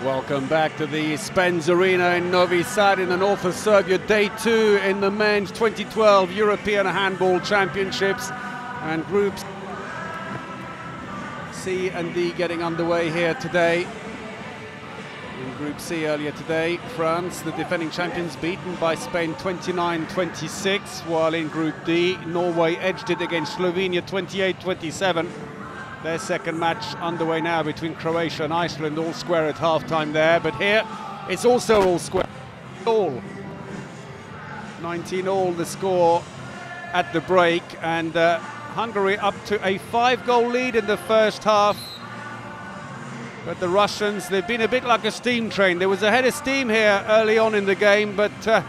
Welcome back to the Spens Arena in Novi Sad in the north of Serbia. Day 2 in the men's 2012 European Handball Championships, and groups C and D getting underway here today. In Group C earlier today, France, the defending champions, beaten by Spain 29-26, while in Group D, Norway edged it against Slovenia 28-27. Their second match underway now between Croatia and Iceland, all square at half-time there. But here, it's also all square. All 19-all the score at the break, and Hungary up to a 5-goal lead in the first half. But the Russians, they've been a bit like a steam train. There was a head of steam here early on in the game, but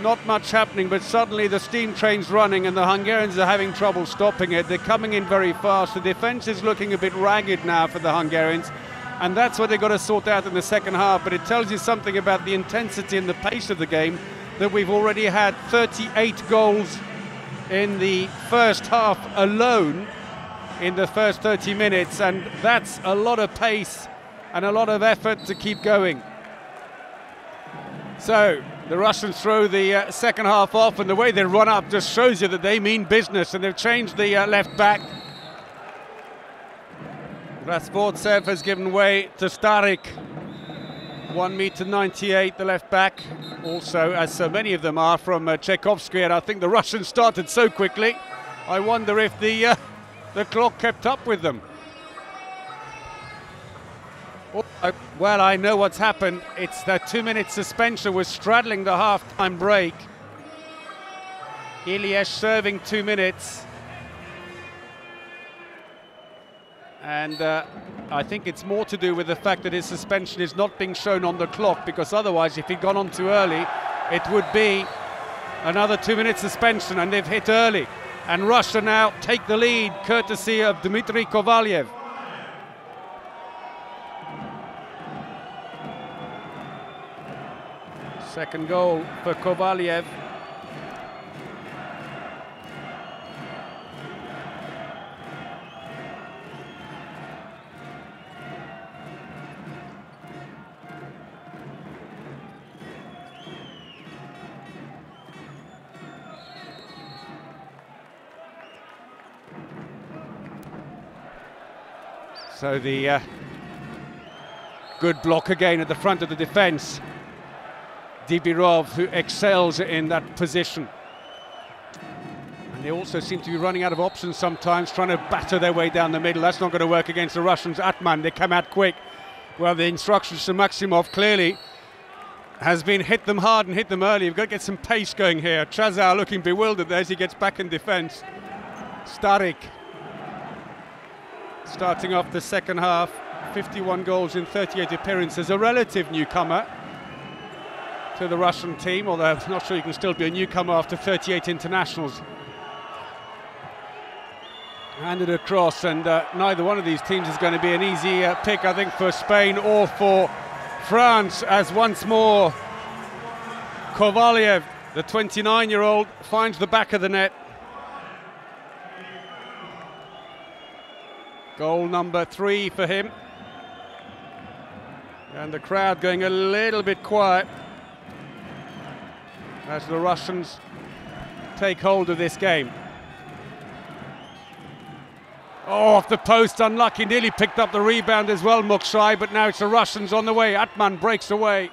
not much happening. But suddenly the steam train's running and the Hungarians are having trouble stopping it. They're coming in very fast. The defense is looking a bit ragged now for the Hungarians, and that's what they've got to sort out in the second half. But it tells you something about the intensity and the pace of the game, that we've already had 38 goals in the first half alone in the first 30 minutes, and that's a lot of pace and a lot of effort to keep going. So the Russians throw the second half off, and the way they run up just shows you that they mean business, and they've changed the left back. Rasvortsev has given way to Starik, 1.98 m, the left back, also, as so many of them are, from Tchaikovsky, and I think the Russians started so quickly, I wonder if the clock kept up with them. Well, I know what's happened. It's that 2-minute suspension was straddling the half-time break. Ilyich serving 2 minutes. And I think it's more to do with the fact that his suspension is not being shown on the clock, because otherwise, if he'd gone on too early, it would be another 2-minute suspension, and they've hit early. And Russia now take the lead, courtesy of Dmitry Kovalyev. Second goal for Kovalyev. So the good block again at the front of the defence. Dibirov, who excels in that position. And they also seem to be running out of options sometimes, trying to batter their way down the middle. That's not going to work against the Russians. Atman, they come out quick. Well, the instructions to Maximov clearly has been hit them hard and hit them early. You've got to get some pace going here. Chazar looking bewildered there as he gets back in defence. Starik starting off the second half, 51 goals in 38 appearances, a relative newcomer to the Russian team, although I'm not sure you can still be a newcomer after 38 internationals. Handed across, and neither one of these teams is going to be an easy pick, I think, for Spain or for France, as once more Kovalyev, the 29-year-old, finds the back of the net. Goal number 3 for him. And the crowd going a little bit quiet as the Russians take hold of this game. Oh, off the post, unlucky, nearly picked up the rebound as well, Mukshai, but now it's the Russians on the way. Atman breaks away,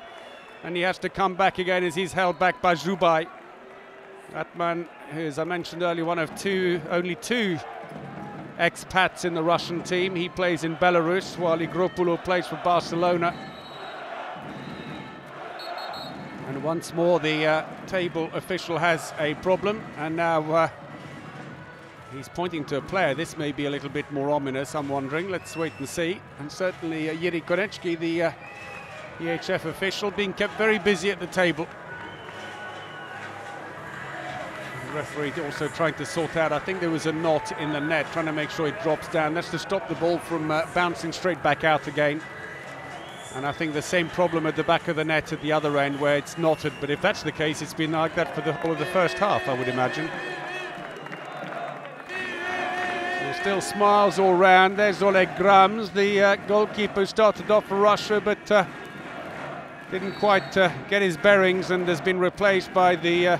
and he has to come back again as he's held back by Zhubai. Atman, who, as I mentioned earlier, one of only two expats in the Russian team. He plays in Belarus, while Igropoulou plays for Barcelona. And once more the table official has a problem, and now he's pointing to a player. This may be a little bit more ominous, I'm wondering. Let's wait and see. And certainly Yuri Konechki, the EHF official, being kept very busy at the table. The referee also trying to sort out, I think there was a knot in the net, trying to make sure it drops down. That's to stop the ball from bouncing straight back out again. And I think the same problem at the back of the net at the other end, where it's knotted. But if that's the case, it's been like that for the whole of the first half, I would imagine. We'll Still smiles all round. There's Oleg Grams, the goalkeeper who started off for Russia, but didn't quite get his bearings and has been replaced by the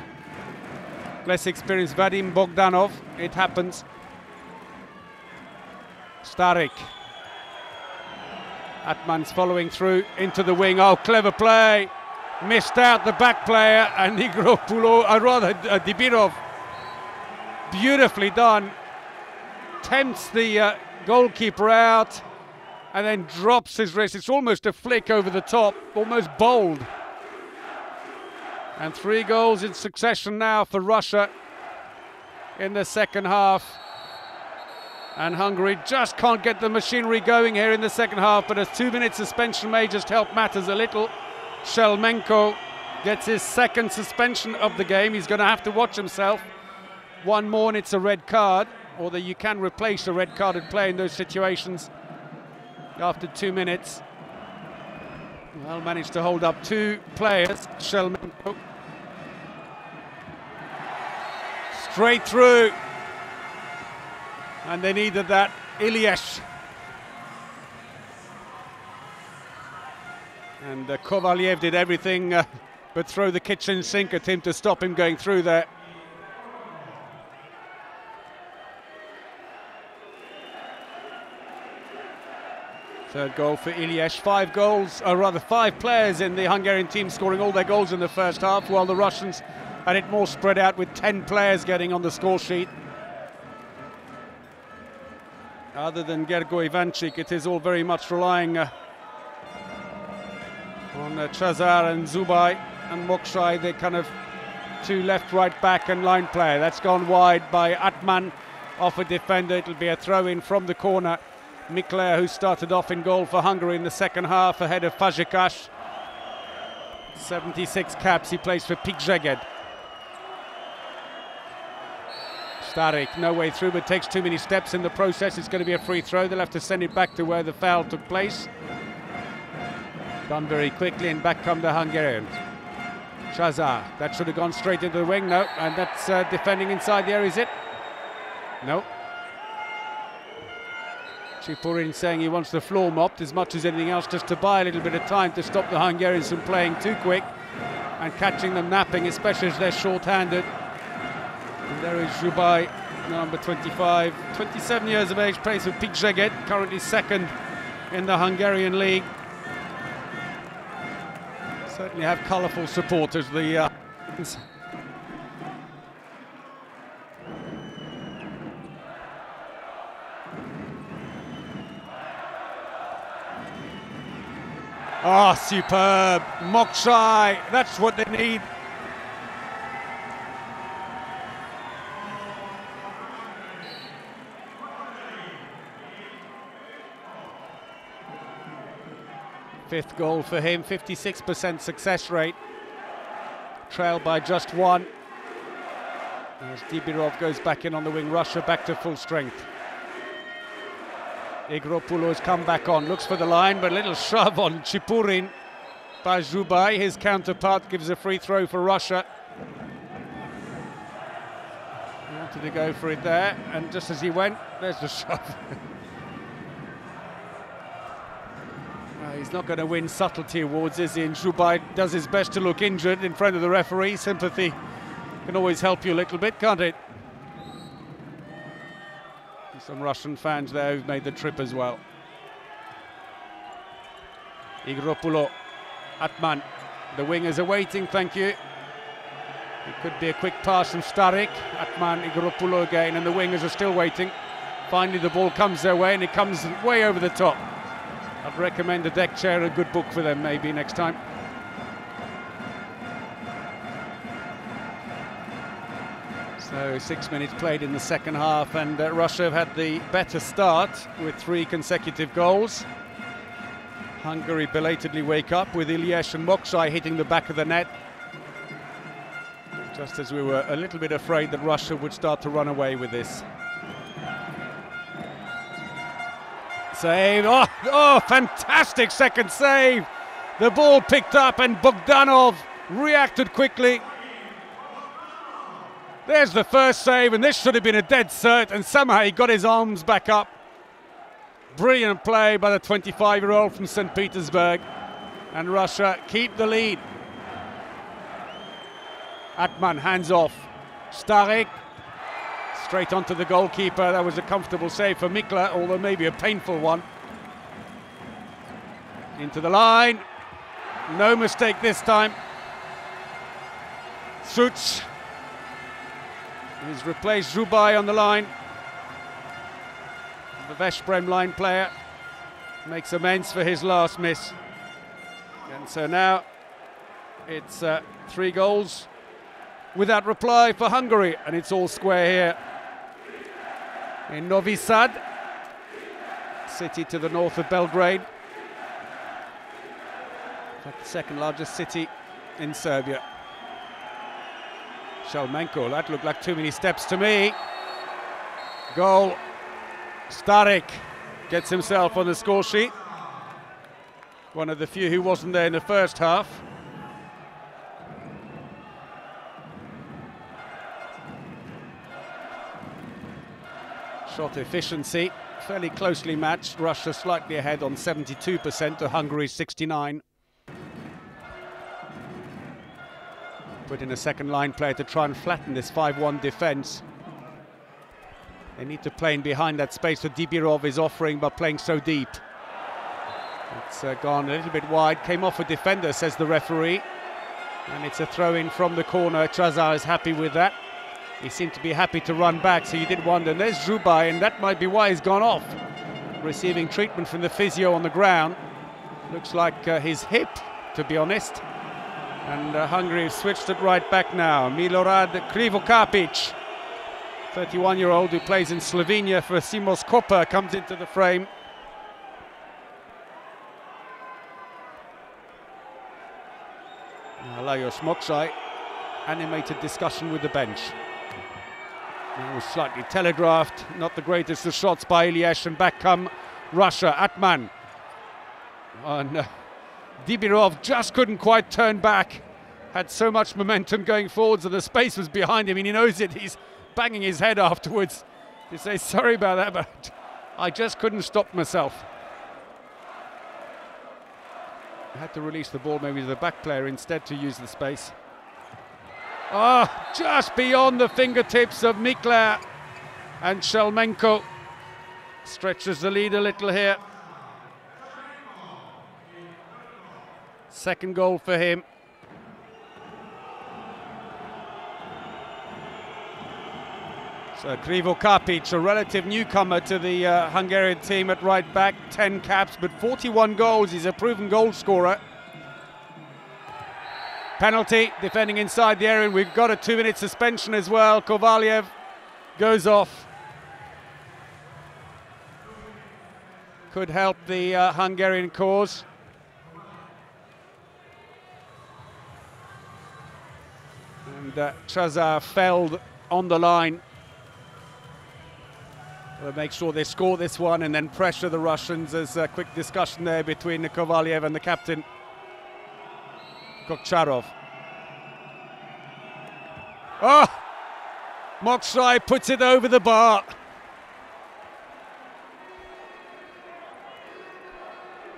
less experienced Vadim Bogdanov. It happens. Starik. Atman's following through into the wing. Oh, clever play. Missed out the back player, and Dibirov. Beautifully done. Tempts the goalkeeper out and then drops his wrist. It's almost a flick over the top, almost bold. And 3 goals in succession now for Russia in the second half. And Hungary just can't get the machinery going here in the second half, but a 2-minute suspension may just help matters a little. Shelmenko gets his second suspension of the game. He's going to have to watch himself. One more and it's a red card, although you can replace a red-carded player in those situations after 2 minutes. Well, managed to hold up 2 players. Shelmenko straight through, and they needed that. Ilyich. And Kovalyev did everything but throw the kitchen sink at him to stop him going through there. Third goal for Ilyich. 5 goals, or rather 5 players in the Hungarian team scoring all their goals in the first half, while the Russians had it more spread out with 10 players getting on the score sheet. Other than Gergo Ivanchik, it is all very much relying on Chazar and Zubai and Mokshai, the kind of 2 left, right back and line player. That's gone wide by Atman off a defender. It'll be a throw-in from the corner. Mikler, who started off in goal for Hungary in the second half ahead of Fazekas. 76 caps, he plays for Pikzeged. Starik, no way through, but takes too many steps in the process. It's going to be a free throw. They'll have to send it back to where the foul took place. Done very quickly, and back come the Hungarians. Chazar, that should have gone straight into the wing. No, and that's defending inside the area, is it? No. Chipurin saying he wants the floor mopped as much as anything else, just to buy a little bit of time to stop the Hungarians from playing too quick and catching them napping, especially as they're short-handed. And there is Zubai, number 25, 27 years of age, plays for Pikzeged, currently second in the Hungarian league. Certainly have colourful supporters, the Oh, superb. Mokshai, that's what they need. Fifth goal for him, 56% success rate. Trailed by just 1. As Dibirov goes back in on the wing, Russia back to full strength. Igropoulos come back on, looks for the line, but a little shove on Chipurin by Zubai. His counterpart gives a free throw for Russia. He wanted to go for it there, and just as he went, there's the shove. He's not going to win subtlety awards, is he? And Zubai does his best to look injured in front of the referee. Sympathy can always help you a little bit, can't it? Some Russian fans there who've made the trip as well. Igropoulos, Atman, the wingers are waiting, thank you. It could be a quick pass from Starik. Atman, Igropoulos again, and the wingers are still waiting. Finally the ball comes their way, and it comes way over the top. I'd recommend a deck chair, a good book for them maybe next time. So 6 minutes played in the second half, and Russia have had the better start with 3 consecutive goals. Hungary belatedly wake up with Ilyich and Mokshai hitting the back of the net. Just as we were a little bit afraid that Russia would start to run away with this. Save, oh, fantastic second save. The ball picked up and Bogdanov reacted quickly. There's the first save, and this should have been a dead cert, and somehow he got his arms back up. Brilliant play by the 25-year-old from St. Petersburg. And Russia keep the lead. Atman, hands off. Starik, straight onto the goalkeeper. That was a comfortable save for Mikla, although maybe a painful one. Into the line. No mistake this time. Such. He's replaced Zubai on the line. The Veszprem line player makes amends for his last miss. And so now it's 3 goals without reply for Hungary, and it's all square here in Novi Sad, city to the north of Belgrade. In fact, the second largest city in Serbia. Shalmenko, that looked like too many steps to me. Goal. Starik gets himself on the score sheet. One of the few who wasn't there in the first half. Shot efficiency, fairly closely matched. Russia slightly ahead on 72% to Hungary's 69%. Put in a second line player to try and flatten this 5-1 defence. They need to play in behind that space that Dibirov is offering, but playing so deep. It's gone a little bit wide, came off a defender, says the referee. And it's a throw-in from the corner. Chazar is happy with that. He seemed to be happy to run back, so you did wonder. And there's Zubai, and that might be why he's gone off. Receiving treatment from the physio on the ground. Looks like his hip, to be honest. And Hungary have switched it right back now. Milorad Krivokapic, 31-year-old who plays in Slovenia for Simos Koper, comes into the frame. Lajos Moksai, animated discussion with the bench. It was slightly telegraphed, not the greatest of shots by Iliesh, and back come Russia. Atman. And Dibirov just couldn't quite turn back. Had so much momentum going forwards and the space was behind him, and he knows it. He's banging his head afterwards to say sorry about that, but I just couldn't stop myself. I had to release the ball maybe to the back player instead to use the space. Oh, just beyond the fingertips of Mikla, and Shalmenko stretches the lead a little here. Second goal for him. So Krivokapic, a relative newcomer to the Hungarian team at right back, 10 caps but 41 goals. He's a proven goal scorer. Penalty, defending inside the area, and we've got a 2-minute suspension as well. Kovalyev goes off. Could help the Hungarian cause. And Chazar felled on the line. We'll make sure they score this one and then pressure the Russians. There's a quick discussion there between Kovalyev and the captain, Kokcharov. Oh! Moksai puts it over the bar.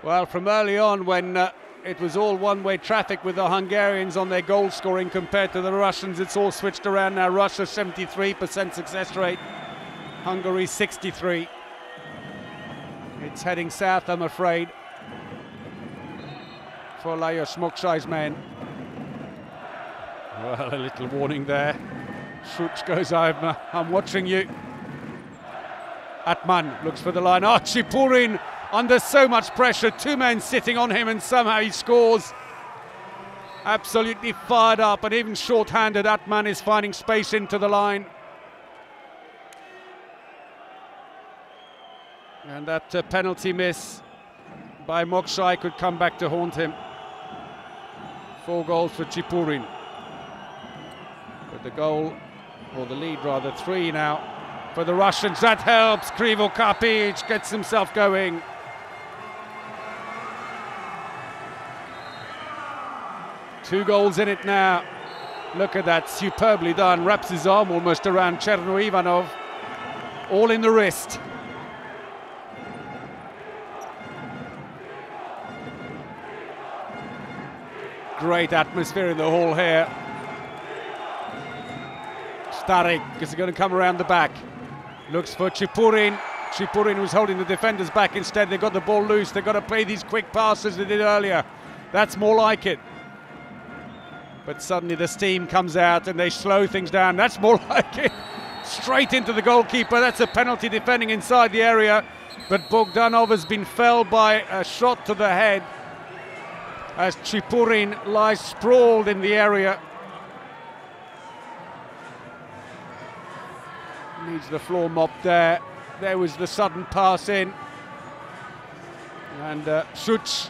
Well, from early on, when it was all one-way traffic with the Hungarians on their goal scoring compared to the Russians, it's all switched around now. Russia 73% success rate, Hungary 63%. It's heading south, I'm afraid, for Lajos Moksai's men. Well, a little warning there. Such goes, I'm watching you. Atman looks for the line. Oh, Chipurin under so much pressure. 2 men sitting on him, and somehow he scores. Absolutely fired up, and even short-handed, Atman is finding space into the line. And that penalty miss by Moksai could come back to haunt him. 4 goals for Chipurin. But the goal, or the lead rather, 3 now for the Russians. That helps. Krivokapic gets himself going. Two goals in it now. Look at that, superbly done. Wraps his arm almost around Cherno Ivanov. All in the wrist. Great atmosphere in the hall here. Starik is going to come around the back. Looks for Chipurin. Chipurin was holding the defenders back instead. They got the ball loose. They've got to play these quick passes they did earlier. That's more like it. But suddenly the steam comes out and they slow things down. That's more like it. Straight into the goalkeeper. That's a penalty defending inside the area. But Bogdanov has been felled by a shot to the head as Chipurin lies sprawled in the area. Needs the floor mopped there. There was the sudden pass in. And Schuch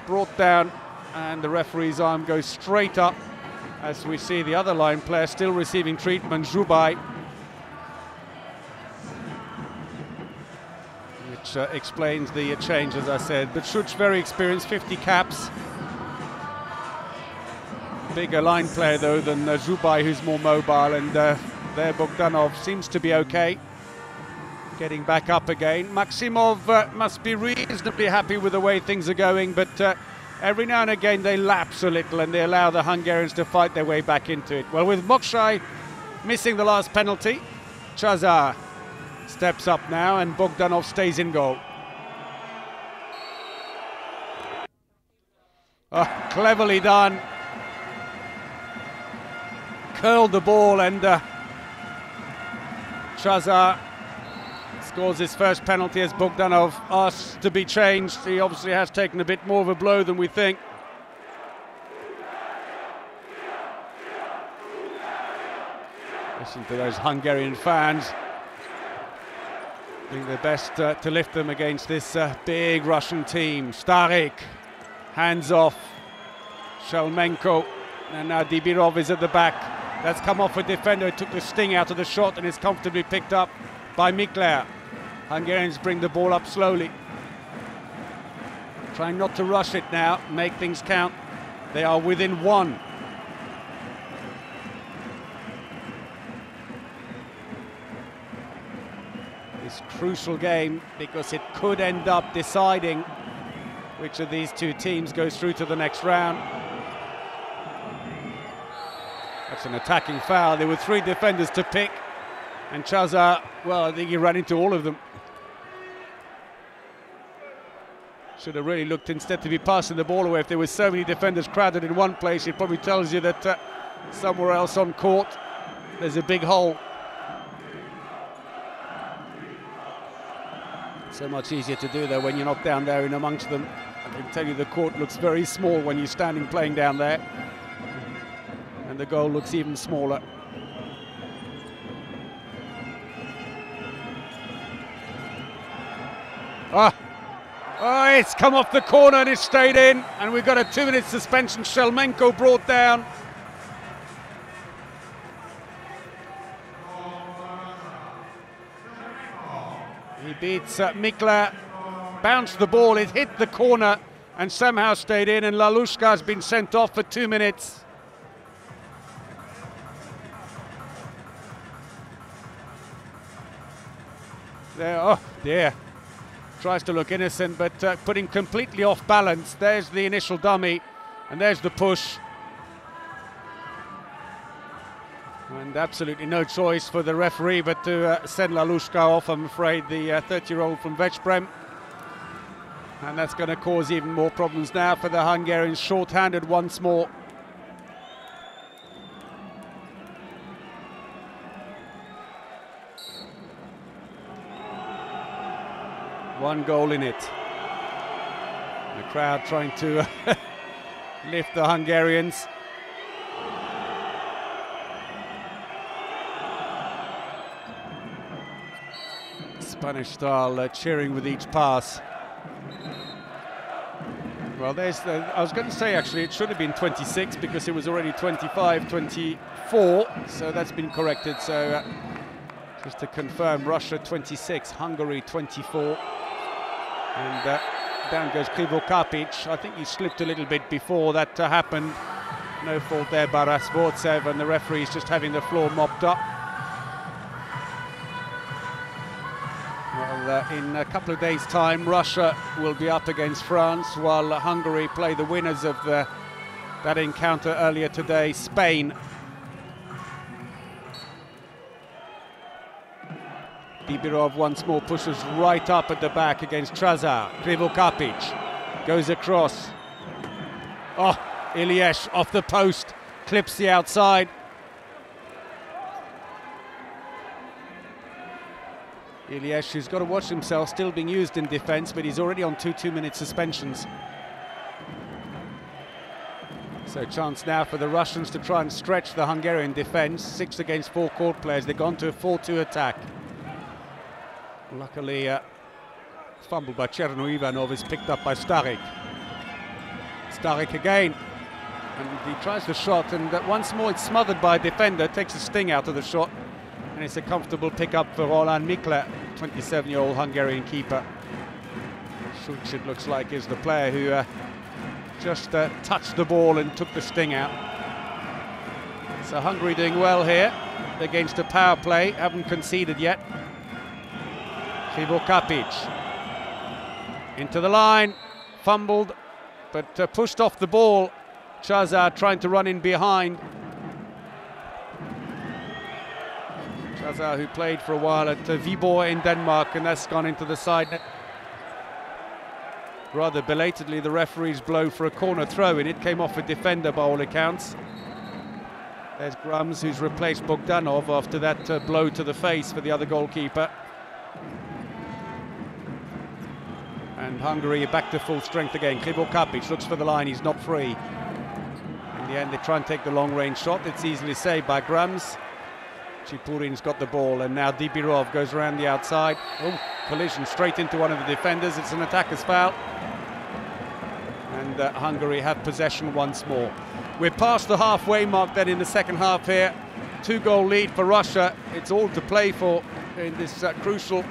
brought down, and the referee's arm goes straight up as we see the other line player still receiving treatment, Zhubai, which explains the change, as I said. But Schuch, very experienced, 50 caps. Bigger line player though than Zhubai, who's more mobile, and there Bogdanov seems to be okay, getting back up again. Maximov must be reasonably happy with the way things are going, but every now and again they lapse a little and they allow the Hungarians to fight their way back into it. Well, with Mokshai missing the last penalty, Chazar steps up now and Bogdanov stays in goal. Oh, cleverly done. Curled the ball, and Chazar scores his first penalty as Bogdanov asks to be changed. He obviously has taken a bit more of a blow than we think. Listen to those Hungarian fans. Doing their best to lift them against this big Russian team. Starik, hands off. Shelmenko, and now Dibirov is at the back. That's come off a defender who took the sting out of the shot and is comfortably picked up by Mikler. Hungarians bring the ball up slowly. Trying not to rush it now, make things count. They are within one. This crucial game, because it could end up deciding which of these two teams goes through to the next round. That's an attacking foul. There were three defenders to pick, and Chazar, well, I think he ran into all of them. Should have really looked instead to be passing the ball away. If there were so many defenders crowded in one place, it probably tells you that somewhere else on court there's a big hole. So much easier to do though when you're not down there in amongst them. I can tell you the court looks very small when you're standing playing down there. And the goal looks even smaller. Oh, it's come off the corner and it's stayed in. And we've got a 2-minute suspension. Shelmenko brought down. He beats Mikler. Bounced the ball, it hit the corner and somehow stayed in. And Lalushka has been sent off for 2 minutes. There, oh dear, tries to look innocent, but putting completely off balance. There's the initial dummy, and there's the push. And absolutely no choice for the referee but to send Lalushka off, I'm afraid, the 30-year-old from Veszprém. And that's going to cause even more problems now for the Hungarians, short-handed once more. One goal in it. The crowd trying to lift the Hungarians. Spanish style cheering with each pass. Well, there's the, I was going to say actually it should have been 26 because it was already 25, 24, so that's been corrected. So just to confirm, Russia 26, Hungary 24. And down goes Krivo Kapic. I think he slipped a little bit before that happened. No fault there by Rasvortsev, and the referee's just having the floor mopped up. Well, in a couple of days' time, Russia will be up against France, while Hungary play the winners of that encounter earlier today, Spain. Dibirov once more pushes right up at the back against Chazar. Krivokapic goes across. Oh, Iliesh off the post, clips the outside. Iliesh, who's got to watch himself, still being used in defence, but he's already on 2 2-minute suspensions. So chance now for the Russians to try and stretch the Hungarian defence. 6 against 4 court players. They've gone to a 4-2 attack. Luckily, fumbled by Cherno Ivanov is picked up by Starik. Starik again, and he tries the shot, and once more it's smothered by a defender, takes the sting out of the shot, and it's a comfortable pick-up for Roland Mikla, 27-year-old Hungarian keeper. Such, it looks like, is the player who just touched the ball and took the sting out. So Hungary doing well here against a power play, haven't conceded yet. Krivokapic into the line, fumbled, but pushed off the ball. Chazar trying to run in behind. Chazar, who played for a while at Viborg in Denmark, and that's gone into the side net. Rather belatedly, the referees blow for a corner throw, and it came off a defender by all accounts. There's Grums, who's replaced Bogdanov after that blow to the face for the other goalkeeper. And Hungary are back to full strength again. Krivokapic looks for the line, he's not free. In the end, they try and take the long-range shot. It's easily saved by Grums. Chipurin's got the ball, and now Dibirov goes around the outside. Oh, collision straight into one of the defenders. It's an attacker's foul. And Hungary have possession once more. We're past the halfway mark then in the second half here. 2-goal lead for Russia. It's all to play for in this crucial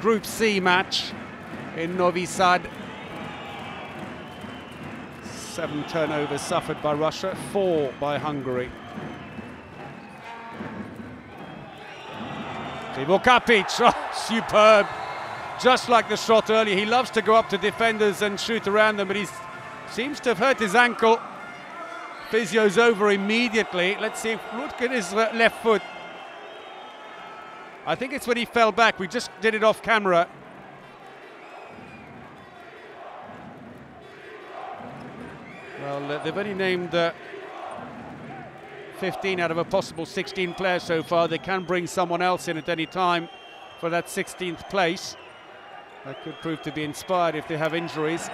Group C match in Novi Sad. 7 turnovers suffered by Russia, 4 by Hungary. Krivokapic, oh, superb. Just like the shot earlier, he loves to go up to defenders and shoot around them, but he seems to have hurt his ankle. Physio's over immediately. Let's see, look at his left foot. I think it's when he fell back. We just did it off camera. Well, they've only named 15 out of a possible 16 players so far. They can bring someone else in at any time for that 16th place. That could prove to be inspired if they have injuries.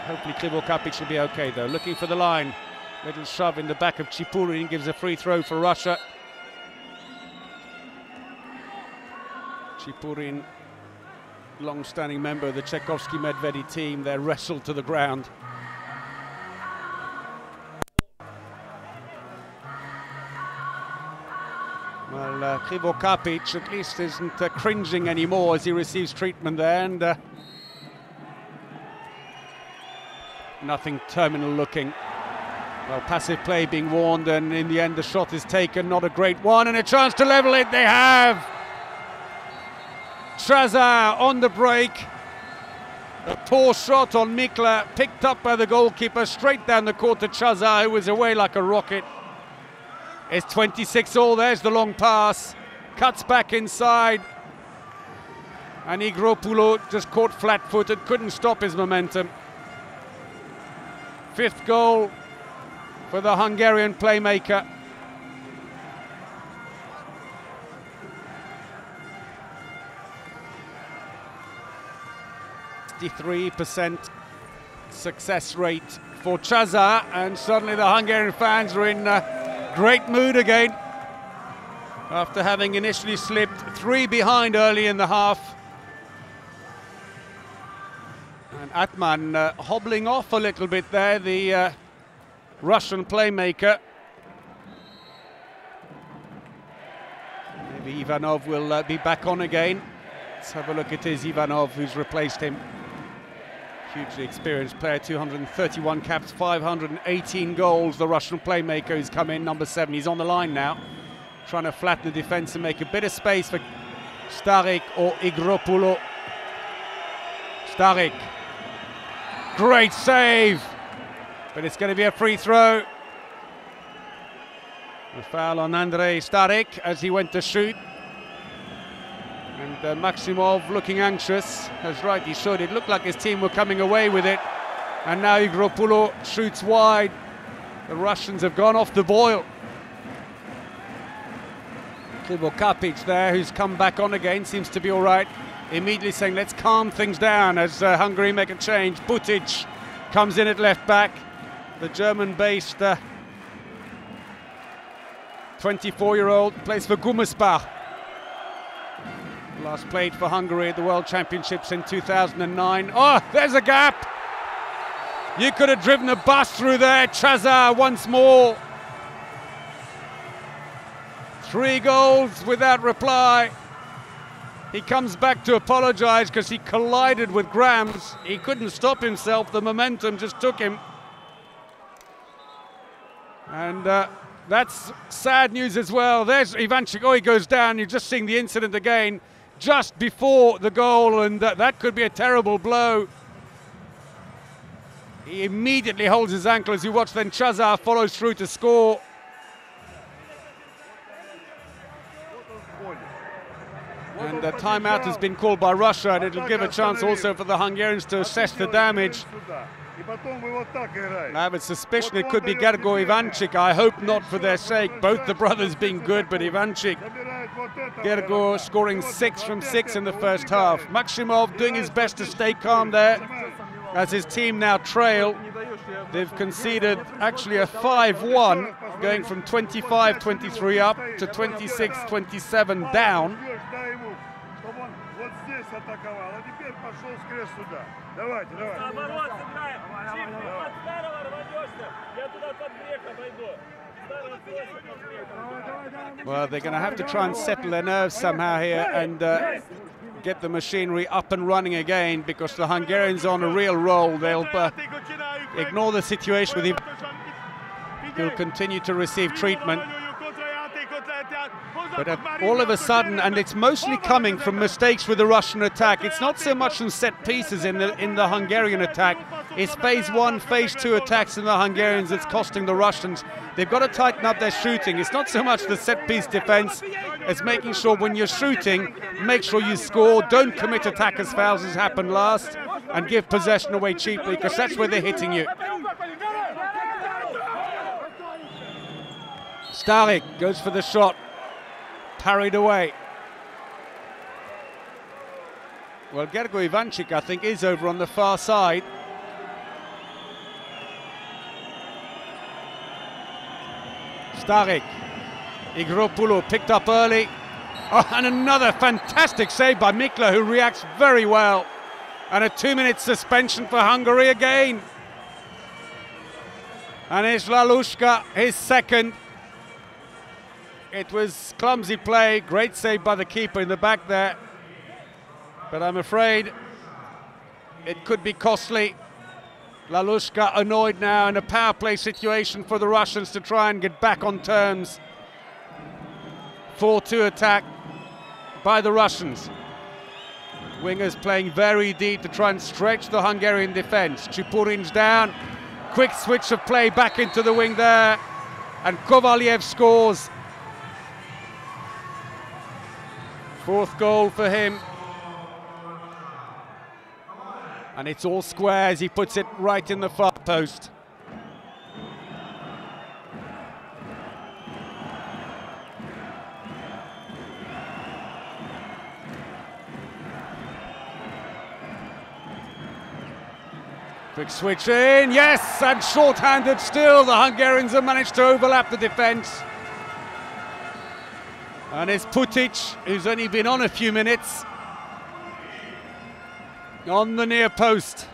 Hopefully Krivokapic should be okay though. Looking for the line. Little shove in the back of Chipurin, gives a free throw for Russia. Chipurin, long-standing member of the Tchaikovsky Medvedi team, they're wrestled to the ground. Well, Krivokapic at least isn't cringing anymore as he receives treatment there, and nothing terminal looking. Well, passive play being warned, and in the end the shot is taken, not a great one, and a chance to level it they have! Chazar on the break. A poor shot on Mikla, picked up by the goalkeeper, straight down the court to Chazar, who was away like a rocket. It's 26-all, there's the long pass, cuts back inside, and Igropoulou just caught flat-footed, couldn't stop his momentum. 5th goal for the Hungarian playmaker. %63% success rate for Chazar, and suddenly the Hungarian fans are in great mood again after having initially slipped 3 behind early in the half. And Atman hobbling off a little bit there, the Russian playmaker. Maybe Ivanov will be back on again. Let's have a look at his Ivanov, who's replaced him. Hugely experienced player, 231 caps, 518 goals. The Russian playmaker who's come in, number 7. He's on the line now, trying to flatten the defence and make a bit of space for Starik or Igropoulou. Starik, great save, but it's going to be a free throw. A foul on Andrei Starik as he went to shoot. And Maximov looking anxious, as right he should. It looked like his team were coming away with it. And now Igropoulou shoots wide. The Russians have gone off the boil. Krivo Kapic there, who's come back on again, seems to be all right. Immediately saying, let's calm things down as Hungary make a change. Butic comes in at left back. The German-based 24-year-old plays for Gummersbach. Last played for Hungary at the World Championships in 2009. Oh, there's a gap! You could have driven a bus through there. Chazar once more. 3 goals without reply. He comes back to apologise because he collided with Grams. He couldn't stop himself. The momentum just took him. And that's sad news as well. There's Ivanchik. Oh, he goes down. You're just seeing the incident again just before the goal, and that could be a terrible blow. He immediately holds his ankle as you watch. Then Chazar follows through to score. And the timeout has been called by Russia, and it'll give a chance also for the Hungarians to assess the damage. I have a suspicion it could be Gergo Ivanchik. I hope not for their sake. Both the brothers being good, but Ivanchik. Gergo scoring 6 from 6 in the first half. Maximov doing his best to stay calm there as his team now trail. They've conceded actually a 5-1, going from 25-23 up to 26-27 down. Well, they're going to have to try and settle their nerves somehow here and get the machinery up and running again, because the Hungarians are on a real roll. They'll ignore the situation with him. He'll continue to receive treatment. But all of a sudden, and it's mostly coming from mistakes with the Russian attack. It's not so much from set pieces in the Hungarian attack. It's phase 1, phase 2 attacks in the Hungarians that's costing the Russians. They've got to tighten up their shooting. It's not so much the set piece defense as making sure when you're shooting, make sure you score. Don't commit attackers' fouls as happened last, and give possession away cheaply, because that's where they're hitting you. Starik goes for the shot. Parried away. Well, Gergo Ivanchik, I think, is over on the far side. Starik. Igropoulou picked up early. Oh, and another fantastic save by Mikla, who reacts very well. And a 2-minute suspension for Hungary again. And it's Lalushka, his second. It was clumsy play, great save by the keeper in the back there. But I'm afraid it could be costly. Lalushka annoyed now in a power play situation for the Russians to try and get back on terms. 4-2 attack by the Russians. Wingers playing very deep to try and stretch the Hungarian defense. Chipurin's down. Quick switch of play back into the wing there. And Kovalyev scores. 4th goal for him. And it's all square as he puts it right in the far post. Quick switch in, yes, and short-handed still. The Hungarians have managed to overlap the defence. And it's Putic, who's only been on a few minutes, on the near post.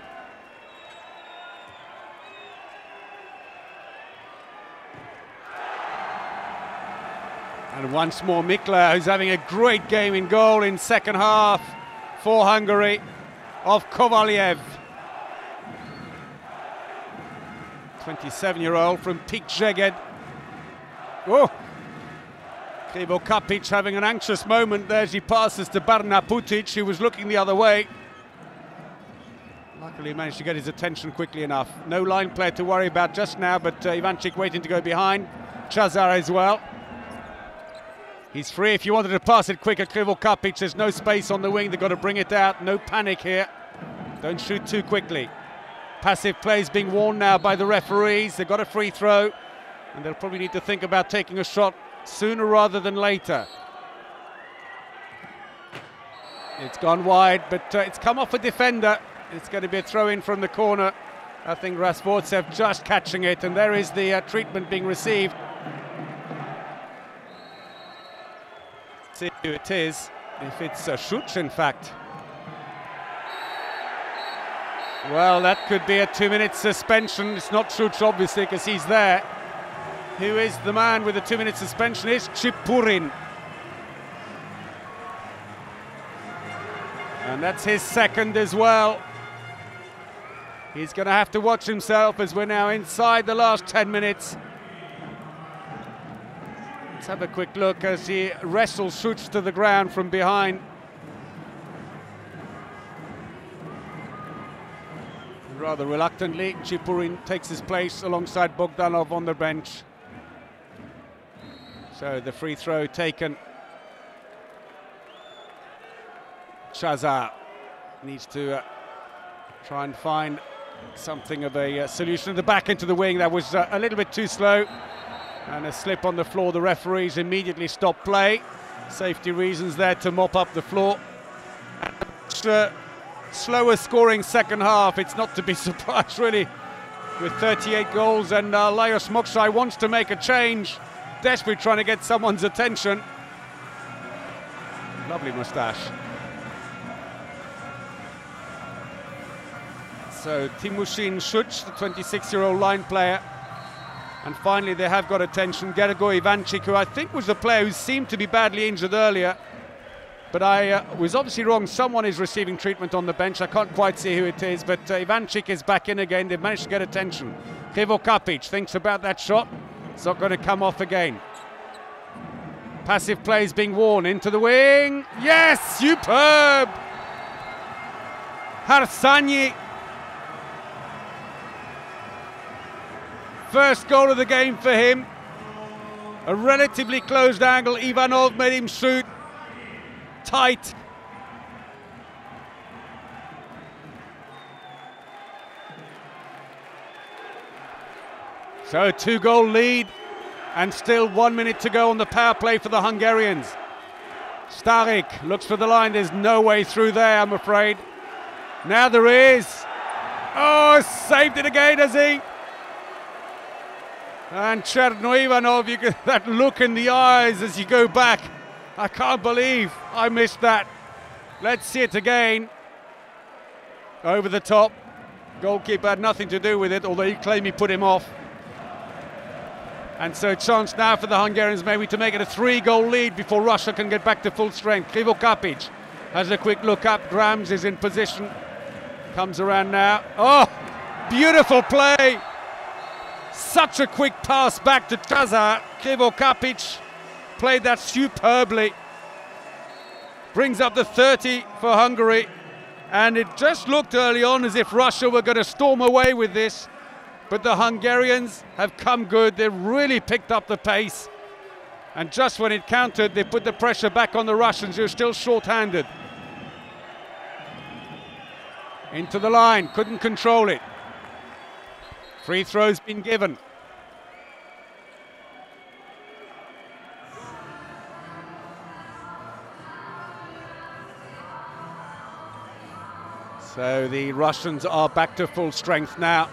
And once more Mikla, who's having a great game in goal in second half for Hungary, of Kovalyev. 27-year-old from Pikjeged. Oh! Krivo Kapic having an anxious moment there as he passes to Barna Putic, who was looking the other way. Luckily he managed to get his attention quickly enough. No line player to worry about just now, but Ivancic waiting to go behind. Chazar as well. He's free if you wanted to pass it quicker. Krivo Kapic, there's no space on the wing, they've got to bring it out. No panic here. Don't shoot too quickly. Passive play is being warned now by the referees. They've got a free throw, and they'll probably need to think about taking a shot sooner rather than later. It's gone wide, but it's come off a defender. It's going to be a throw-in from the corner. I think Rasvortsev just catching it, and there is the treatment being received. See who it is, if it's Schuch in fact. Well, that could be a 2-minute suspension. It's not Schuch, obviously, because he's there. Who is the man with the 2-minute suspension? Is Chipurin. And that's his second as well. He's going to have to watch himself as we're now inside the last 10 minutes. Let's have a quick look as he wrestles Schuch to the ground from behind. Rather reluctantly, Chipurin takes his place alongside Bogdanov on the bench. So the free throw taken. Chazar needs to try and find something of a solution. The back into the wing, that was a little bit too slow. And a slip on the floor, the referees immediately stop play. Safety reasons there to mop up the floor. Slower scoring second half, it's not to be surprised really, with 38 goals, and Lajos Moksai wants to make a change, desperately trying to get someone's attention. Lovely moustache. So Timoshin Schuch, the 26-year-old line player, and finally they have got attention. Gergo Ivancic, who I think was the player who seemed to be badly injured earlier, but I was obviously wrong. Someone is receiving treatment on the bench. I can't quite see who it is, but Ivancic is back in again. They've managed to get attention. Krivo Kapic thinks about that shot. It's not going to come off again. Passive play is being worn into the wing. Yes, superb! Harsanyi. First goal of the game for him. A relatively closed angle. Ivanov made him shoot. Tight. So a 2-goal lead, and still 1 minute to go on the power play for the Hungarians. Starik looks for the line. There's no way through there, I'm afraid. Now there is. Oh, saved it again, has he? And Cherno Ivanov, you get that look in the eyes as you go back. I can't believe I missed that. Let's see it again. Over the top. Goalkeeper had nothing to do with it, although he claimed he put him off. And so chance now for the Hungarians maybe to make it a 3-goal lead before Russia can get back to full strength. Krivo Kapic has a quick look up. Grams is in position. Comes around now. Oh, beautiful play. Such a quick pass back to Chazar. Krivo Kapic played that superbly. Brings up the 30 for Hungary. And it just looked early on as if Russia were going to storm away with this. But the Hungarians have come good. They've really picked up the pace. And just when it counted, they put the pressure back on the Russians, who are still short-handed. Into the line, couldn't control it. Free throw's been given. So the Russians are back to full strength now,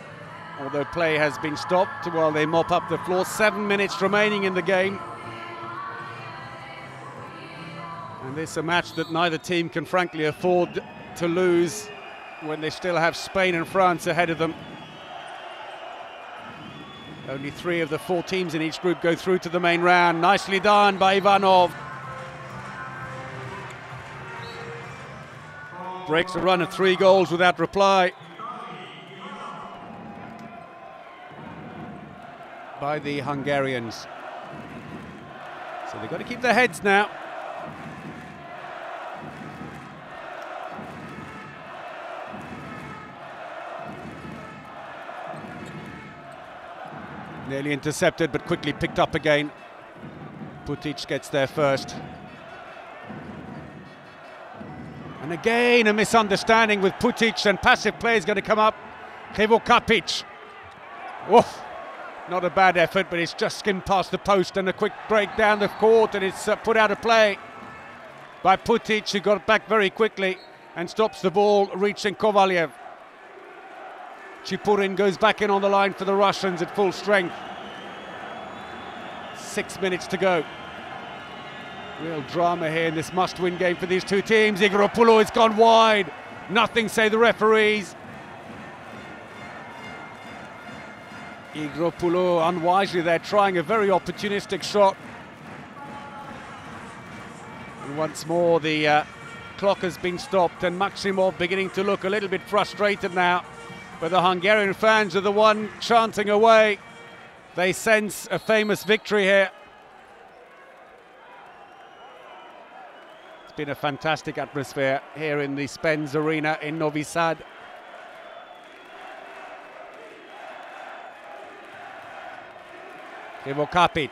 although play has been stopped while they mop up the floor. 7 minutes remaining in the game. And this is a match that neither team can frankly afford to lose when they still have Spain and France ahead of them. Only 3 of the 4 teams in each group go through to the main round. Nicely done by Ivanov. Breaks a run of 3 goals without reply. by the Hungarians. So they've got to keep their heads now. Nearly intercepted, but quickly picked up again. Putic gets there first. And again, a misunderstanding with Putic, and passive play is going to come up. Krivo Kapic. Oof. Not a bad effort, but it's just skimmed past the post, and a quick break down the court, and it's put out of play by Putic, who got back very quickly and stops the ball reaching Kovalyev. Chipurin goes back in on the line for the Russians at full strength. 6 minutes to go. Real drama here in this must-win game for these two teams. Igropoulou has gone wide. Nothing, say the referees. Igropoulou unwisely there, trying a very opportunistic shot. And once more the clock has been stopped, and Maximov beginning to look a little bit frustrated now. But the Hungarian fans are the one chanting away. They sense a famous victory here. It's been a fantastic atmosphere here in the Spens Arena in Novi Sad. Krivo Kapic.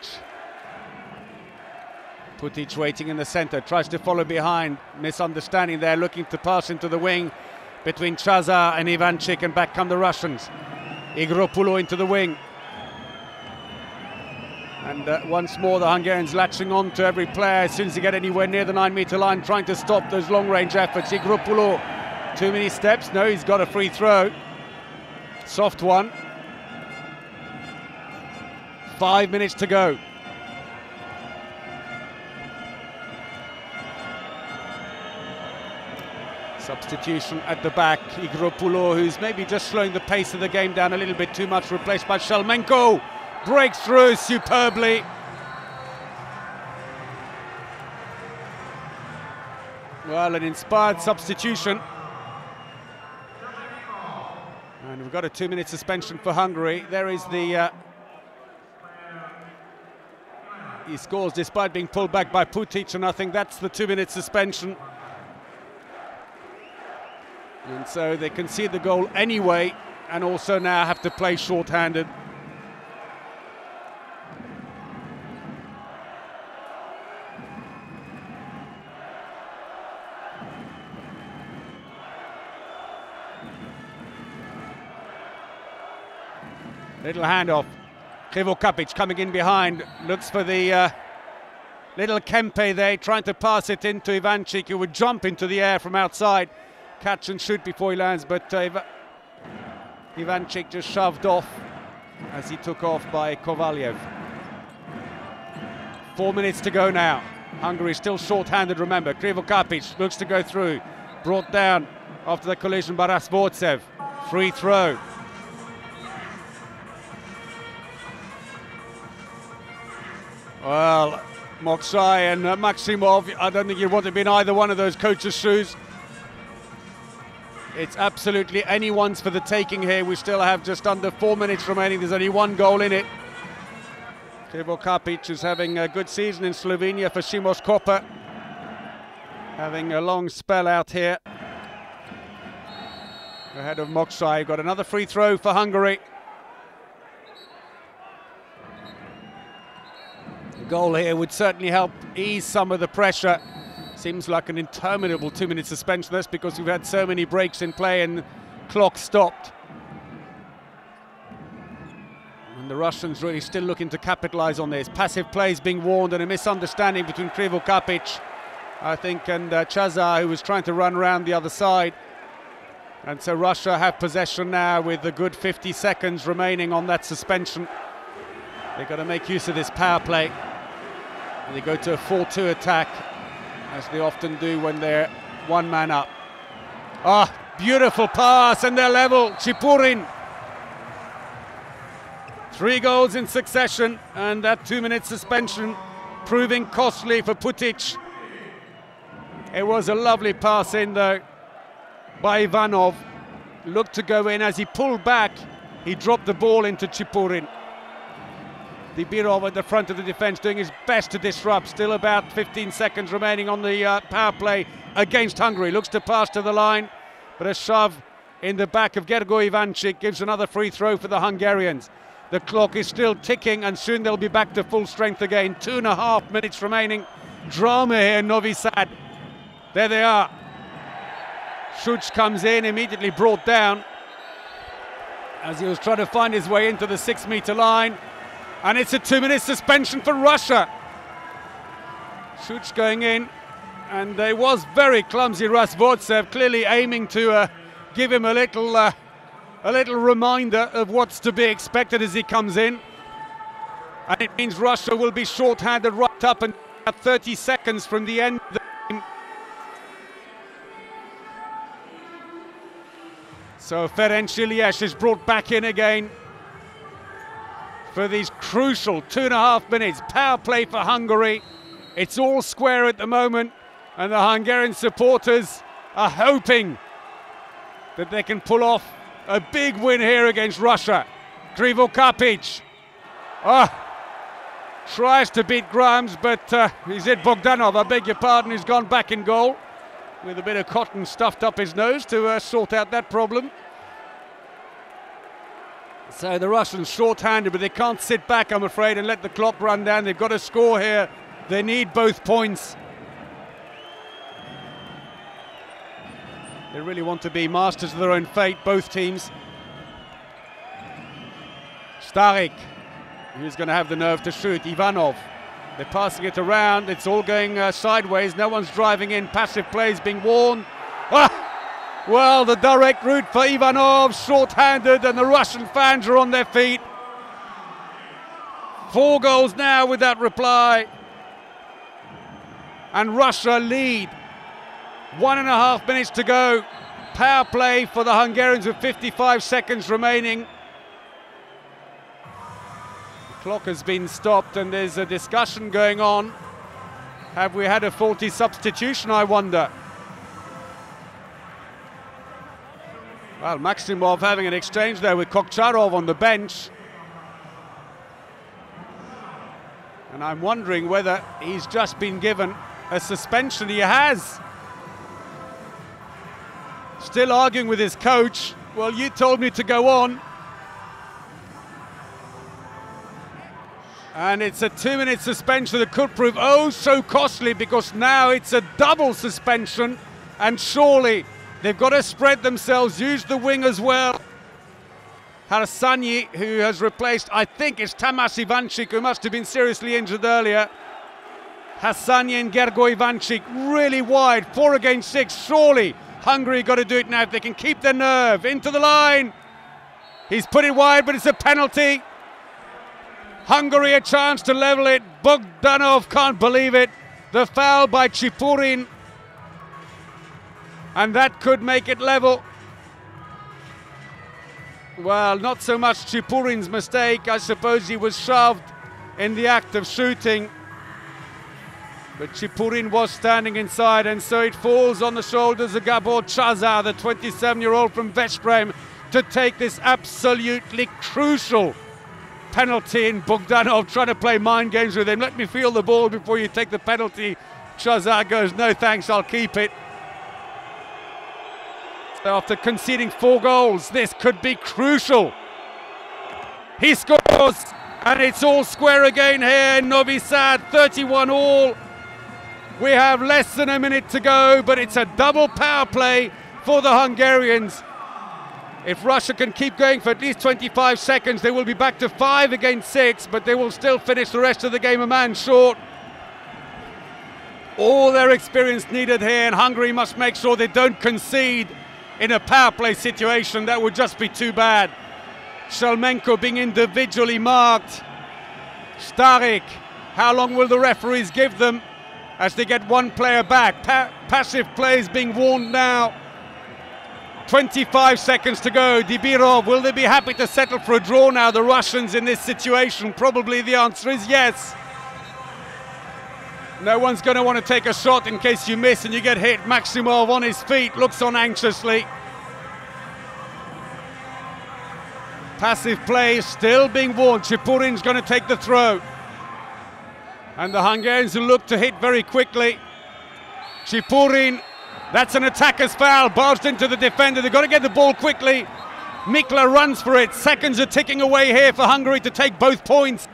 Putic waiting in the center, tries to follow behind. Misunderstanding there, looking to pass into the wing between Chaza and Ivanchik, and back come the Russians. Igropoulou into the wing. And once more the Hungarians latching on to every player as soon as they get anywhere near the 9-meter line, trying to stop those long-range efforts. Igropoulou, too many steps. No, he's got a free throw. Soft one. 5 minutes to go. Substitution at the back. Igropoulou, who's maybe just slowing the pace of the game down a little bit too much, replaced by Shelmenko. Breaks through superbly. Well, an inspired substitution. And we've got a 2-minute suspension for Hungary. There is the... he scores despite being pulled back by Putic, and I think that's the 2-minute suspension. And so they concede the goal anyway, and also now have to play short-handed. Little handoff. Krivo Kapic coming in behind, looks for the little Kempe there, trying to pass it into Ivanchik, who would jump into the air from outside. Catch and shoot before he lands, but Ivanchik just shoved off as he took off by Kovalyev. 4 minutes to go now. Hungary still short-handed, remember. Krivo Kapic looks to go through. Brought down after the collision by Rasvortsev. Free throw. Well, Moksai and Maximov, I don't think you want to be in either one of those coaches' shoes. It's absolutely anyone's for the taking here. We still have just under 4 minutes remaining. There's only one goal in it. Krivo Kapic is having a good season in Slovenia for Šimos Koper. Having a long spell out here. Ahead of Moksai. Got another free throw for Hungary. The goal here would certainly help ease some of the pressure. Seems like an interminable 2-minute suspension. That's because we've had so many breaks in play and clock stopped. And the Russians really still looking to capitalize on this. Passive plays being warned, and a misunderstanding between Krivo Kapic, I think, and Chaza, who was trying to run around the other side. And so Russia have possession now with a good 50 seconds remaining on that suspension. They've got to make use of this power play. And they go to a 4-2 attack, as they often do when they're one man up. Ah, beautiful pass, and they're level. Chipurin. 3 goals in succession, and that 2-minute suspension proving costly for Putic. It was a lovely pass in though by Ivanov. Looked to go in. As he pulled back, he dropped the ball into Chipurin. Dibirov at the front of the defence doing his best to disrupt. Still about 15 seconds remaining on the power play against Hungary. Looks to pass to the line, but a shove in the back of Gergo Ivancic gives another free throw for the Hungarians. The clock is still ticking and soon they'll be back to full strength again. 2.5 minutes remaining. Drama here in Novi Sad. There they are. Šuć comes in, immediately brought down as he was trying to find his way into the 6-meter line. And it's a 2-minute suspension for Russia. Šuć going in, and it was very clumsy. RUS Vortsev clearly aiming to give him a little reminder of what's to be expected as he comes in. And it means Russia will be short-handed right up and 30 seconds from the end of the game. So Ferenc Ilyes is brought back in again for these crucial 2.5 minutes. Power play for Hungary. It's all square at the moment, and the Hungarian supporters are hoping that they can pull off a big win here against Russia. Krivo Kapic tries to beat Grimes, but he's hit Bogdanov, I beg your pardon, he's gone back in goal with a bit of cotton stuffed up his nose to sort out that problem. So the Russians short-handed, but they can't sit back, I'm afraid, and let the clock run down. They've got to score here. They need both points. They really want to be masters of their own fate, both teams. Starik, who's going to have the nerve to shoot. Ivanov, they're passing it around. It's all going sideways. No one's driving in. Passive plays being worn. Well, the direct route for Ivanov, short-handed, and the Russian fans are on their feet. 4 goals now without reply. And Russia lead. 1.5 minutes to go. Power play for the Hungarians with 55 seconds remaining. The clock has been stopped and there's a discussion going on. Have we had a faulty substitution, I wonder? Well, Maximov having an exchange there with Kokcharov on the bench. And I'm wondering whether he's just been given a suspension. He has. Still arguing with his coach. Well, you told me to go on. And it's a 2-minute suspension that could prove oh so costly, because now it's a double suspension, and surely they've got to spread themselves, use the wing as well. Harsanyi, who has replaced, I think it's Tamas Ivancic, who must have been seriously injured earlier. Harsanyi and Gergo Ivancic really wide, 4 against 6, surely Hungary got to do it now if they can keep their nerve. Into the line. He's put it wide, but it's a penalty. Hungary a chance to level it. Bogdanov can't believe it. The foul by Chipurin. And that could make it level. Well, not so much Chipurin's mistake. I suppose he was shoved in the act of shooting. But Chipurin was standing inside, and so it falls on the shoulders of Gabor Chazar, the 27-year-old from Veszprém, to take this absolutely crucial penalty. In Bogdanov trying to play mind games with him. Let me feel the ball before you take the penalty. Chazar goes, no thanks, I'll keep it. After conceding 4 goals, this could be crucial. He scores, and it's all square again here in Novi Sad, 31 all. We have less than a minute to go, but it's a double power play for the Hungarians. If Russia can keep going for at least 25 seconds, they will be back to 5 against 6, but they will still finish the rest of the game a man short. All their experience needed here, and Hungary must make sure they don't concede in a power play situation. That would just be too bad. Shalmenko being individually marked. Starik, how long will the referees give them as they get one player back? Passive plays being warned now. 25 seconds to go. Dibirov, will they be happy to settle for a draw now, the Russians, in this situation? Probably the answer is yes. No one's going to want to take a shot in case you miss and you get hit. Maximov on his feet, looks on anxiously. Passive play is still being warned. Chipurin's going to take the throw. And the Hungarians who look to hit very quickly. Chipurin, that's an attacker's foul, barged into the defender. They've got to get the ball quickly. Mikla runs for it. Seconds are ticking away here for Hungary to take both points.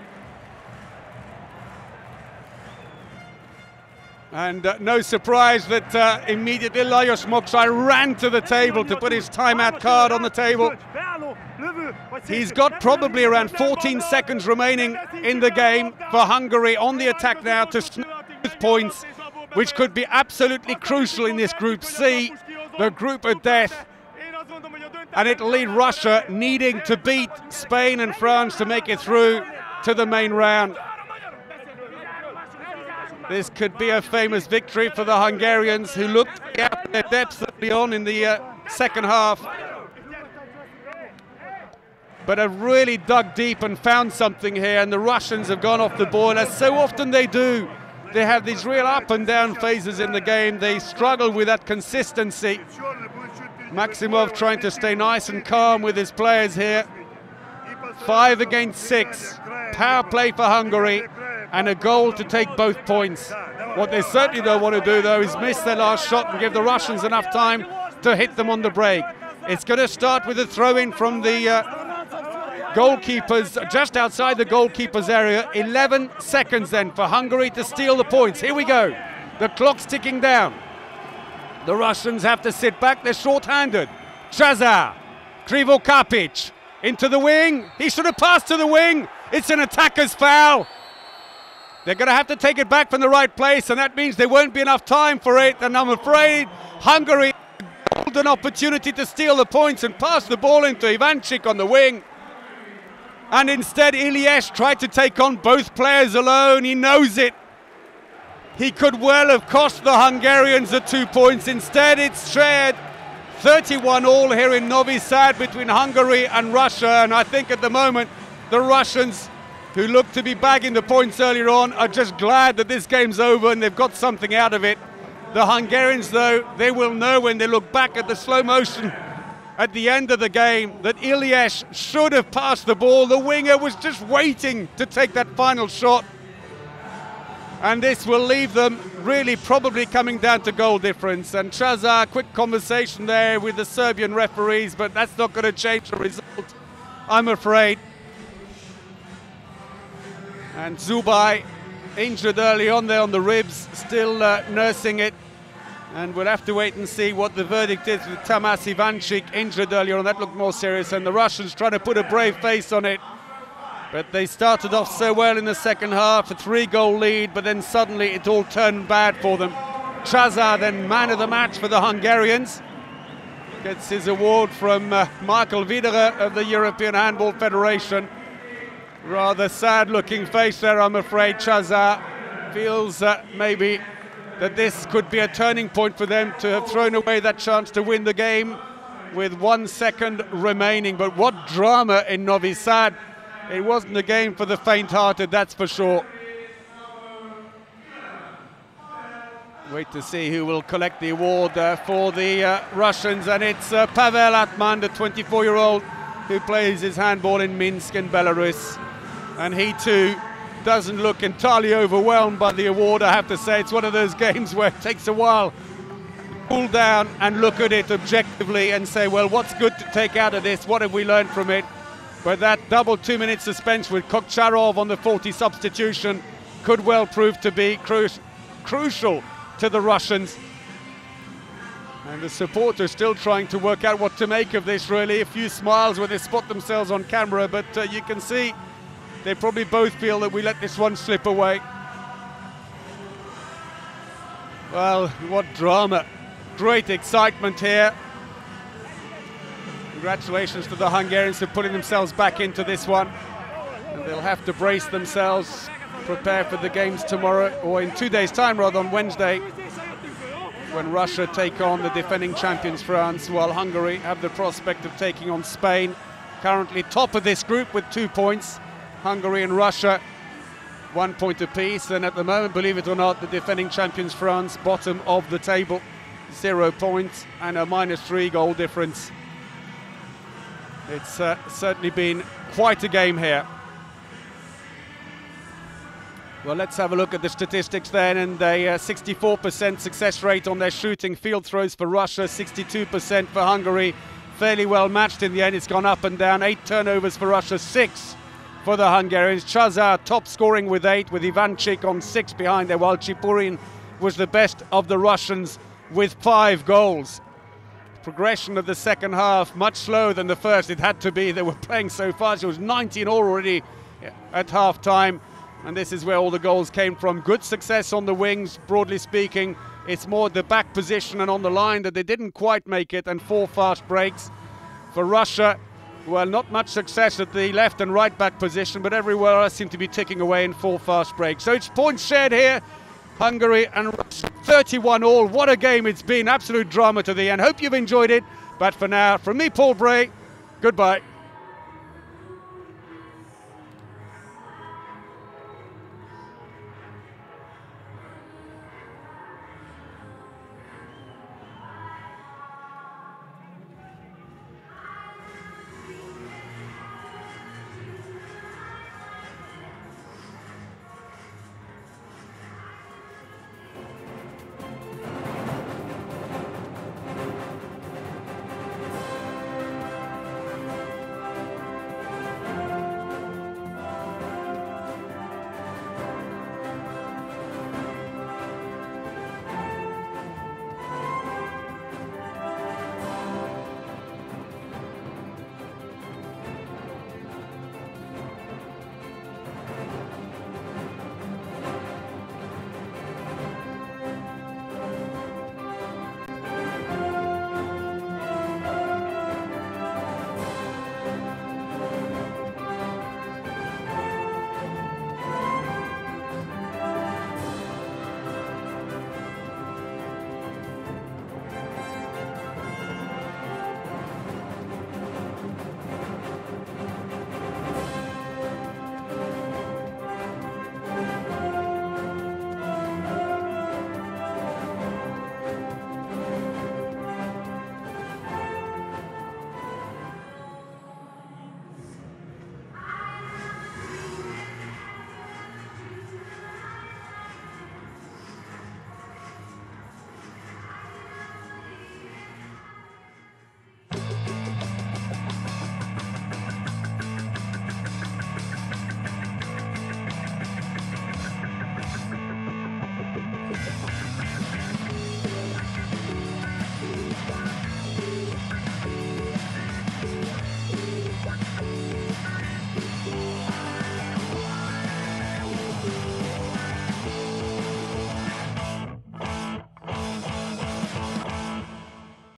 And no surprise that immediately Lajos Moksai ran to the table to put his timeout card on the table. He's got probably around 14 seconds remaining in the game for Hungary on the attack now to snap points, which could be absolutely crucial in this Group C, the group of death. And it'll lead Russia needing to beat Spain and France to make it through to the main round. This could be a famous victory for the Hungarians, who looked at their depths early on in the second half, but have really dug deep and found something here, and the Russians have gone off the boil, as so often they do. They have these real up and down phases in the game. They struggle with that consistency. Maximov trying to stay nice and calm with his players here. 5 against 6. Power play for Hungary and a goal to take both points. What they certainly don't want to do, though, is miss their last shot and give the Russians enough time to hit them on the break. It's going to start with a throw-in from the goalkeepers, just outside the goalkeeper's area. 11 seconds then for Hungary to steal the points. Here we go. The clock's ticking down. The Russians have to sit back. They're short-handed. Chazar, Krivokapic into the wing. He should have passed to the wing. It's an attacker's foul. They're going to have to take it back from the right place, and that means there won't be enough time for it. And I'm afraid Hungary had an opportunity to steal the points and pass the ball into Ivanchik on the wing. And instead, Ilyich tried to take on both players alone. He knows it. He could well have cost the Hungarians the 2 points. Instead, it's shared 31-all here in Novi Sad between Hungary and Russia. And I think at the moment, the Russians, who looked to be bagging the points earlier on, are just glad that this game's over and they've got something out of it. The Hungarians, though, they will know when they look back at the slow motion at the end of the game that Ilyich should have passed the ball. The winger was just waiting to take that final shot. And this will leave them really probably coming down to goal difference. And Chazar, quick conversation there with the Serbian referees, but that's not going to change the result, I'm afraid. And Zubai, injured early on there on the ribs, still nursing it. And we'll have to wait and see what the verdict is with Tamas Ivanchik, injured earlier on. That looked more serious, and the Russians trying to put a brave face on it. But they started off so well in the second half, a 3-goal lead, but then suddenly it all turned bad for them. Chazar, then man of the match for the Hungarians, gets his award from Michael Widerer of the European Handball Federation. Rather sad-looking face there, I'm afraid. Chazar feels maybe that this could be a turning point for them to have thrown away that chance to win the game with 1 second remaining. But what drama in Novi Sad. It wasn't a game for the faint-hearted, that's for sure. Wait to see who will collect the award for the Russians, and it's Pavel Atman, the 24-year-old who plays his handball in Minsk in Belarus. And he too doesn't look entirely overwhelmed by the award, I have to say. It's one of those games where it takes a while to cool down and look at it objectively and say, well, what's good to take out of this? What have we learned from it? But that double 2-minute suspense with Kokcharov on the 40 substitution could well prove to be crucial to the Russians. And the supporters still trying to work out what to make of this, really. A few smiles when they spot themselves on camera, but you can see they probably both feel that we let this one slip away. Well, what drama. Great excitement here. Congratulations to the Hungarians for putting themselves back into this one. And they'll have to brace themselves, prepare for the games tomorrow, or in 2 days' time, rather, on Wednesday, when Russia take on the defending champions France, while Hungary have the prospect of taking on Spain, currently top of this group with 2 points. Hungary and Russia 1 point apiece, and at the moment, believe it or not, the defending champions France, bottom of the table, 0 points and a -3 goal difference It's certainly been quite a game here. Well, let's have a look at the statistics then, and a 64% success rate on their shooting field throws for Russia, 62% for Hungary. Fairly well matched in the end. It's gone up and down. 8 turnovers for Russia, 6 for the Hungarians. Chazar top scoring with 8, with Ivanchik on 6 behind there, while Chipurin was the best of the Russians with 5 goals. Progression of the second half, much slower than the first. It had to be. They were playing so fast. It was 19 already at half-time. And this is where all the goals came from. Good success on the wings, broadly speaking. It's more the back position and on the line that they didn't quite make it, and 4 fast breaks. For Russia, well, not much success at the left and right back position, but everywhere else seemed to be ticking away in 4 fast breaks. So it's points shared here. Hungary and Russia, 31 all. What a game it's been. Absolute drama to the end. Hope you've enjoyed it. But for now, from me, Paul Bray, goodbye.